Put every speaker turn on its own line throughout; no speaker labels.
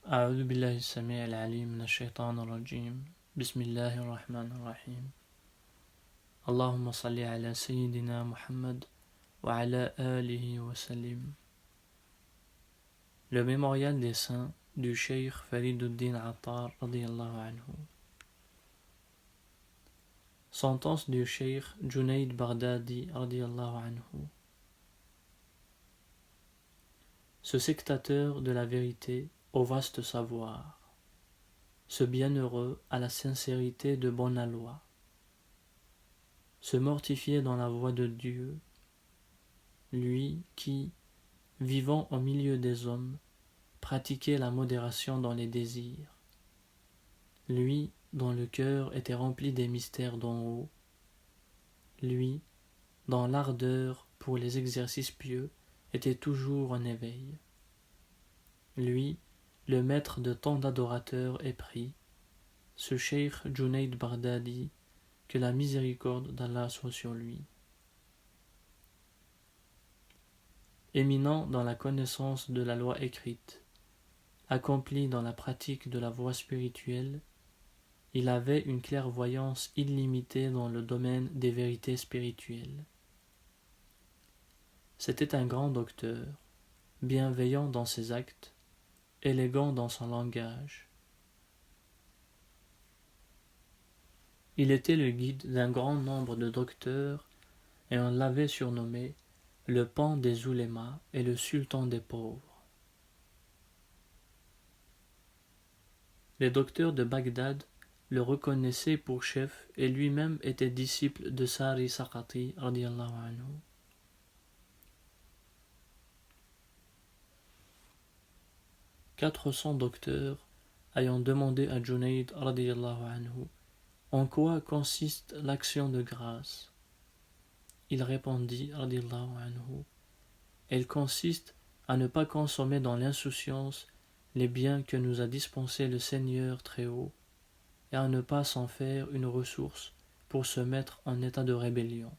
أعوذ بالله السميع العليم من الشيطان الرجيم بسم الله الرحمن الرحيم اللهم صل على سيدنا محمد وعلى آله وسلم. Le mémorial des saints du Cheikh Fariduddin Attar radiyallahu anhu. Sentence du Cheikh Junayd Baghdadi radiyallahu anhu. Ce sectateur de la vérité au vaste savoir, ce bienheureux à la sincérité de bonne aloi, se mortifier dans la voie de Dieu, lui qui, vivant au milieu des hommes, pratiquait la modération dans les désirs, lui dont le cœur était rempli des mystères d'en haut, lui dont l'ardeur pour les exercices pieux était toujours en éveil, lui le maître de tant d'adorateurs épris, ce cheikh Junayd Baghdadi, que la miséricorde d'Allah soit sur lui. Éminent dans la connaissance de la loi écrite, accompli dans la pratique de la voie spirituelle, il avait une clairvoyance illimitée dans le domaine des vérités spirituelles. C'était un grand docteur, bienveillant dans ses actes, élégant dans son langage. Il était le guide d'un grand nombre de docteurs et on l'avait surnommé le pan des oulémas et le sultan des pauvres. Les docteurs de Bagdad le reconnaissaient pour chef et lui-même était disciple de Sari Saqati radiyallahu anhu. Quatre-cents docteurs ayant demandé à Junayd radiyallahu anhu en quoi consiste l'action de grâce, il répondit radiyallahu anhu, elle consiste à ne pas consommer dans l'insouciance les biens que nous a dispensés le Seigneur très haut et à ne pas s'en faire une ressource pour se mettre en état de rébellion.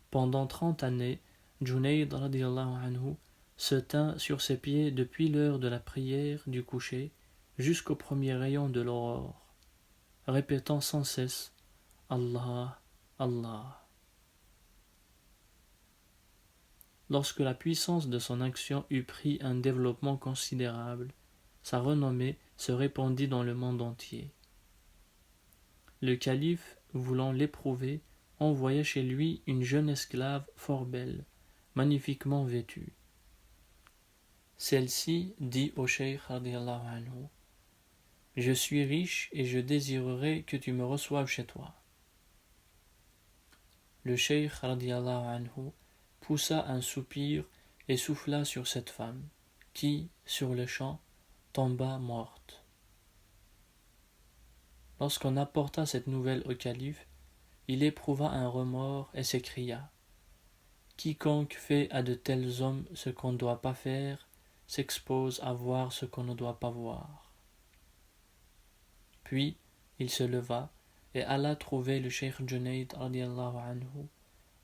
Pendant 30 années, Junayd radiyallahu anhu se tint sur ses pieds depuis l'heure de la prière du coucher jusqu'au premier rayon de l'aurore, répétant sans cesse Allah, Allah. Lorsque la puissance de son action eut pris un développement considérable, sa renommée se répandit dans le monde entier. Le calife, voulant l'éprouver, envoya chez lui une jeune esclave fort belle, magnifiquement vêtue. Celle-ci dit au cheikh radiyallahu anhu, « Je suis riche et je désirerais que tu me reçoives chez toi. » Le cheikh radiyallahu anhu poussa un soupir et souffla sur cette femme, qui, sur le champ, tomba morte. Lorsqu'on apporta cette nouvelle au calife, il éprouva un remords et s'écria « Quiconque fait à de tels hommes ce qu'on ne doit pas faire, s'expose à voir ce qu'on ne doit pas voir. » Puis, il se leva et alla trouver le cheikh Junayd radiyallahu anhu,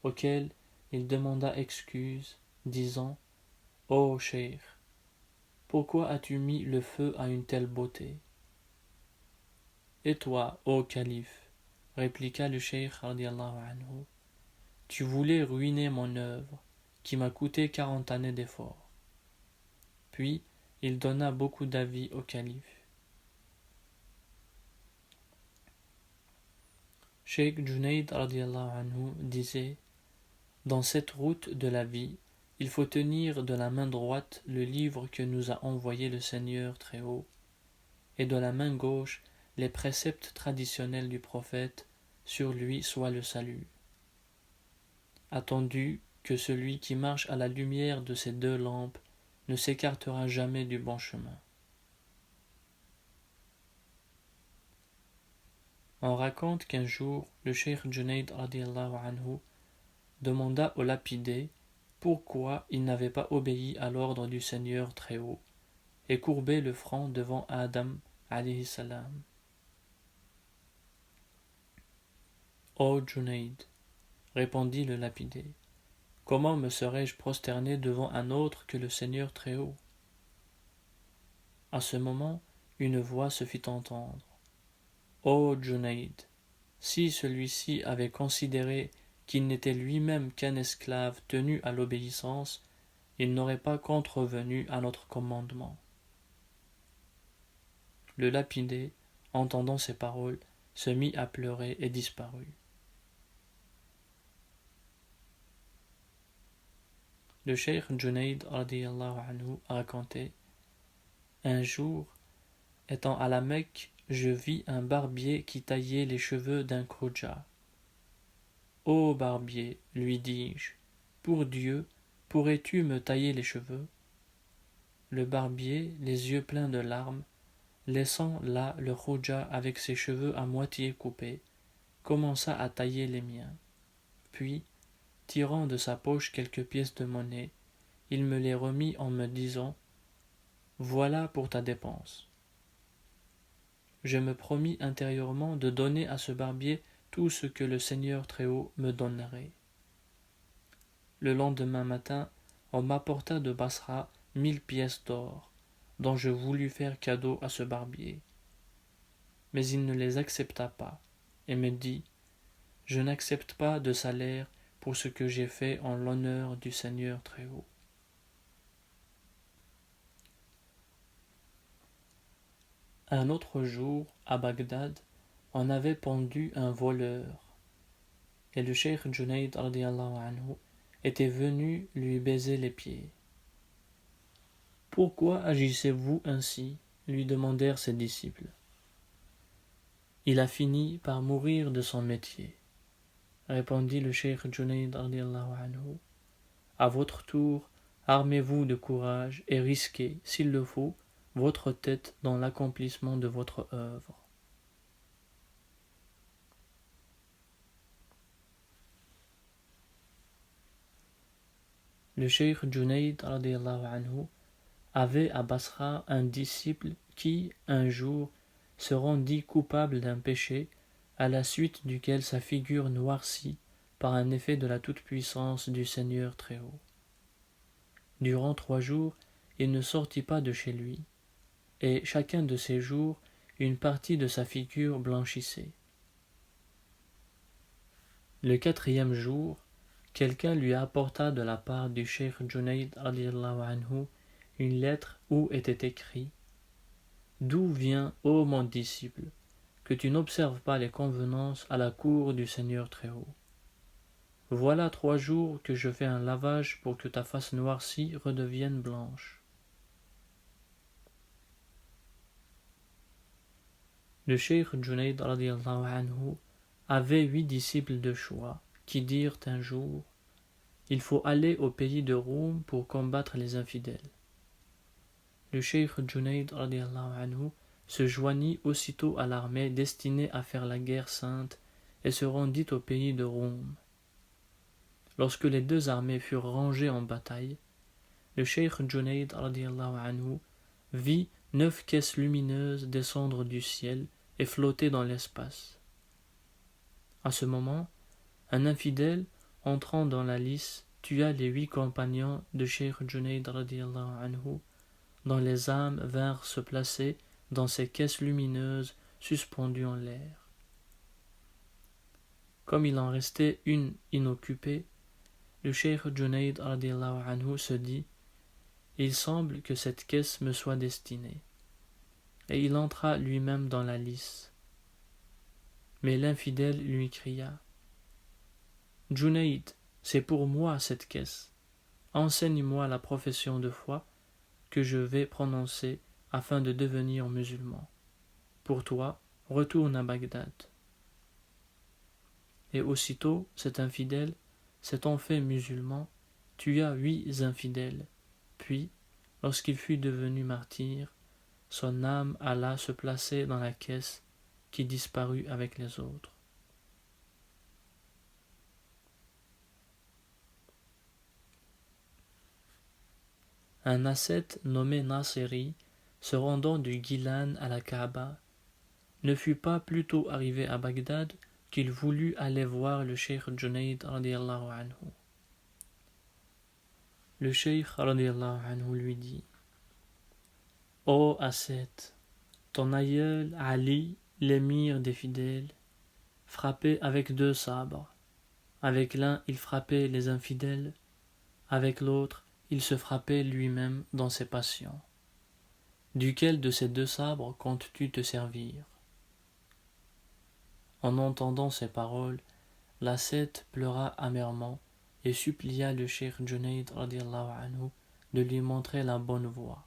auquel il demanda excuse, disant « Ô cheikh, pourquoi as-tu mis le feu à une telle beauté ?» « Et toi, ô calife, répliqua le cheikh radiyallahu anhu, tu voulais ruiner mon œuvre, qui m'a coûté 40 années d'efforts. » Puis, il donna beaucoup d'avis au calife. Cheikh Junayd radiyallahu anhu disait « Dans cette route de la vie, il faut tenir de la main droite le livre que nous a envoyé le Seigneur très haut, et de la main gauche les préceptes traditionnels du prophète, sur lui soit le salut. Attendu que celui qui marche à la lumière de ces deux lampes ne s'écartera jamais du bon chemin. » On raconte qu'un jour, le cheikh Junayd radiyallahu anhu demanda au lapidé pourquoi il n'avait pas obéi à l'ordre du Seigneur très haut et courbé le front devant Adam alayhi salam. « Ô Junayd, répondit le lapidé, comment me serais-je prosterné devant un autre que le Seigneur Très-Haut? À ce moment, une voix se fit entendre. Ô Junayd, si celui-ci avait considéré qu'il n'était lui-même qu'un esclave tenu à l'obéissance, il n'aurait pas contrevenu à notre commandement. Le lapidé, entendant ces paroles, se mit à pleurer et disparut. Le cheikh Junayd radiyallahu anhu a raconté: un jour, étant à la Mecque, je vis un barbier qui taillait les cheveux d'un Khoja. Ô barbier, lui dis-je, pour Dieu, pourrais-tu me tailler les cheveux? Le barbier, les yeux pleins de larmes, laissant là le Khoja avec ses cheveux à moitié coupés, commença à tailler les miens. Puis, tirant de sa poche quelques pièces de monnaie, il me les remit en me disant: voilà pour ta dépense. Je me promis intérieurement de donner à ce barbier tout ce que le Seigneur Très-Haut me donnerait. Le lendemain matin, on m'apporta de Basra 1000 pièces d'or, dont je voulus faire cadeau à ce barbier. Mais il ne les accepta pas, et me dit: je n'accepte pas de salaire pour ce que j'ai fait en l'honneur du Seigneur Très-Haut. Un autre jour, à Bagdad, on avait pendu un voleur, et le cheikh Junayd radiyallahu anhu était venu lui baiser les pieds. Pourquoi agissez-vous ainsi? Lui demandèrent ses disciples. Il a fini par mourir de son métier, répondit le cheikh Junayd radiyallahu anhu. À votre tour, armez-vous de courage et risquez, s'il le faut, votre tête dans l'accomplissement de votre œuvre. Le cheikh Junayd radiyallahu anhu avait à Basra un disciple qui, un jour, se rendit coupable d'un péché, à la suite duquel sa figure noircit par un effet de la toute-puissance du Seigneur Très-Haut. Durant 3 jours, il ne sortit pas de chez lui, et chacun de ces jours, une partie de sa figure blanchissait. Le 4e jour, quelqu'un lui apporta de la part du cheikh Junayd radiyallahu anhu une lettre où était écrit: d'où vient, ô mon disciple, que tu n'observes pas les convenances à la cour du Seigneur Très-Haut? Voilà 3 jours que je fais un lavage pour que ta face noircie redevienne blanche. Le cheikh Junayd radiyallahu anhu avait 8 disciples de choix qui dirent un jour: il faut aller au pays de Roum pour combattre les infidèles. Le cheikh Junayd radiyallahu anhu se joignit aussitôt à l'armée destinée à faire la guerre sainte et se rendit au pays de Roum. Lorsque les 2 armées furent rangées en bataille, le cheikh Junayd radiyallahu anhu vit 9 caisses lumineuses descendre du ciel et flotter dans l'espace. À ce moment, un infidèle, entrant dans la lice, tua les 8 compagnons de cheikh Junayd radiyallahu anhu, dont les âmes vinrent se placer dans ces caisses lumineuses suspendues en l'air. Comme il en restait une inoccupée, le cheikh Junayd radiyallahu anhu se dit: il semble que cette caisse me soit destinée. Et il entra lui-même dans la lice. Mais l'infidèle lui cria: Junayd, c'est pour moi cette caisse. Enseigne-moi la profession de foi que je vais prononcer afin de devenir musulman. Pour toi, retourne à Bagdad. Et aussitôt, cet infidèle, s'étant fait musulman, tua 8 infidèles. Puis, lorsqu'il fut devenu martyr, son âme alla se placer dans la caisse qui disparut avec les autres. Un ascète nommé Nasiri, se rendant du Gilan à la Kaaba, ne fut pas plus tôt arrivé à Bagdad qu'il voulut aller voir le cheikh Junayd radiyallahu anhu. Le cheikh radiyallahu anhu lui dit: Ô ascète, ton aïeul Ali, l'émir des fidèles, frappait avec 2 sabres. Avec l'un, il frappait les infidèles, avec l'autre, il se frappait lui-même dans ses passions. Duquel de ces 2 sabres comptes-tu te servir? En entendant ces paroles, l'ascète pleura amèrement et supplia le cheikh Junayd radiyallahu anhu de lui montrer la bonne voie.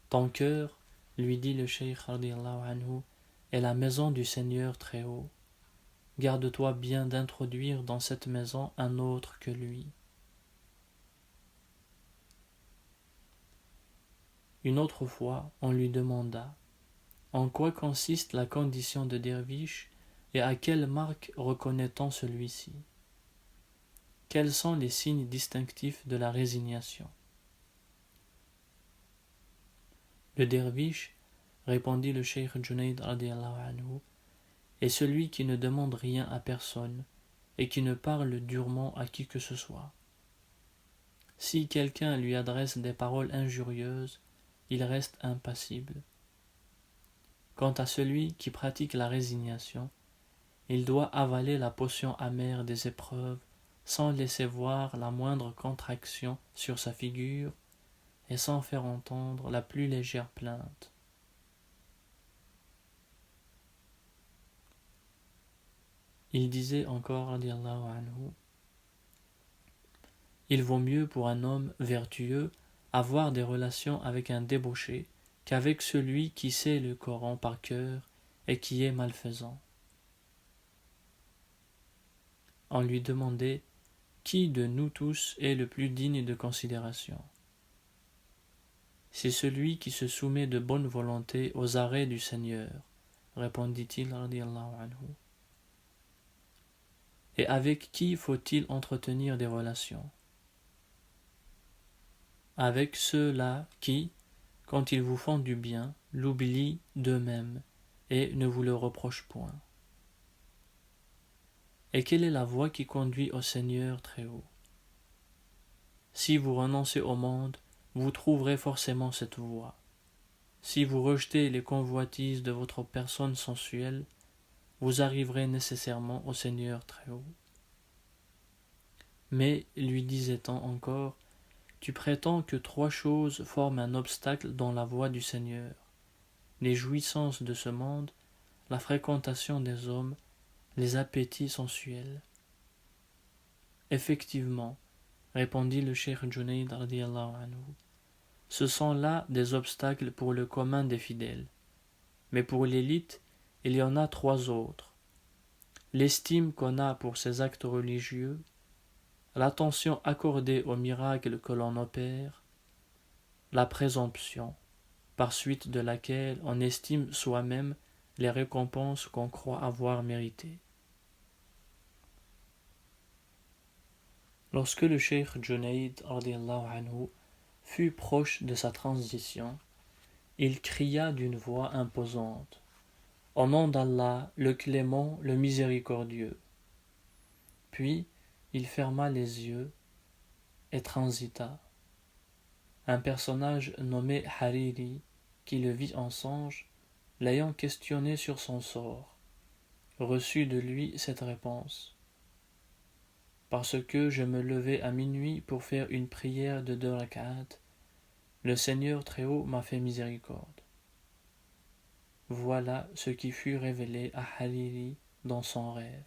Ton cœur, lui dit le cheikh radiyallahu anhu, est la maison du Seigneur très haut. Garde-toi bien d'introduire dans cette maison un autre que lui. Une autre fois, on lui demanda: En quoi consiste la condition de derviche et à quelle marque reconnaît-on celui-ci? Quels sont les signes distinctifs de la résignation? Le derviche, répondit le cheikh Junayd radiyallahu anhu, est celui qui ne demande rien à personne et qui ne parle durement à qui que ce soit. Si quelqu'un lui adresse des paroles injurieuses, il reste impassible. Quant à celui qui pratique la résignation, il doit avaler la potion amère des épreuves sans laisser voir la moindre contraction sur sa figure et sans faire entendre la plus légère plainte. Il disait encore, radiallahu anhu, il vaut mieux pour un homme vertueux avoir des relations avec un débauché qu'avec celui qui sait le Coran par cœur et qui est malfaisant. On lui demandait qui de nous tous est le plus digne de considération. C'est celui qui se soumet de bonne volonté aux arrêts du Seigneur, répondit-il radiallahu anhu. Et avec qui faut-il entretenir des relations? Avec ceux-là qui, quand ils vous font du bien, l'oublient d'eux-mêmes et ne vous le reprochent point. Et quelle est la voie qui conduit au Seigneur très haut? Si vous renoncez au monde, vous trouverez forcément cette voie. Si vous rejetez les convoitises de votre personne sensuelle, vous arriverez nécessairement au Seigneur très haut. Mais, lui disait-on encore, tu prétends que 3 choses forment un obstacle dans la voie du Seigneur: les jouissances de ce monde, la fréquentation des hommes, les appétits sensuels. Effectivement, répondit le cheikh Junayd radiyallahu anhu, ce sont là des obstacles pour le commun des fidèles. Mais pour l'élite, il y en a 3 autres. L'estime qu'on a pour ses actes religieux, l'attention accordée aux miracles que l'on opère, la présomption, par suite de laquelle on estime soi-même les récompenses qu'on croit avoir méritées. Lorsque le cheikh Junayd radiyallahu anhu fut proche de sa transition, il cria d'une voix imposante: Au nom d'Allah, le clément, le miséricordieux. Puis il ferma les yeux et transita. Un personnage nommé Hariri, qui le vit en songe, l'ayant questionné sur son sort, reçut de lui cette réponse: Parce que je me levais à minuit pour faire une prière de 2 rak'at, le Seigneur très haut m'a fait miséricorde. Voilà ce qui fut révélé à Hariri dans son rêve.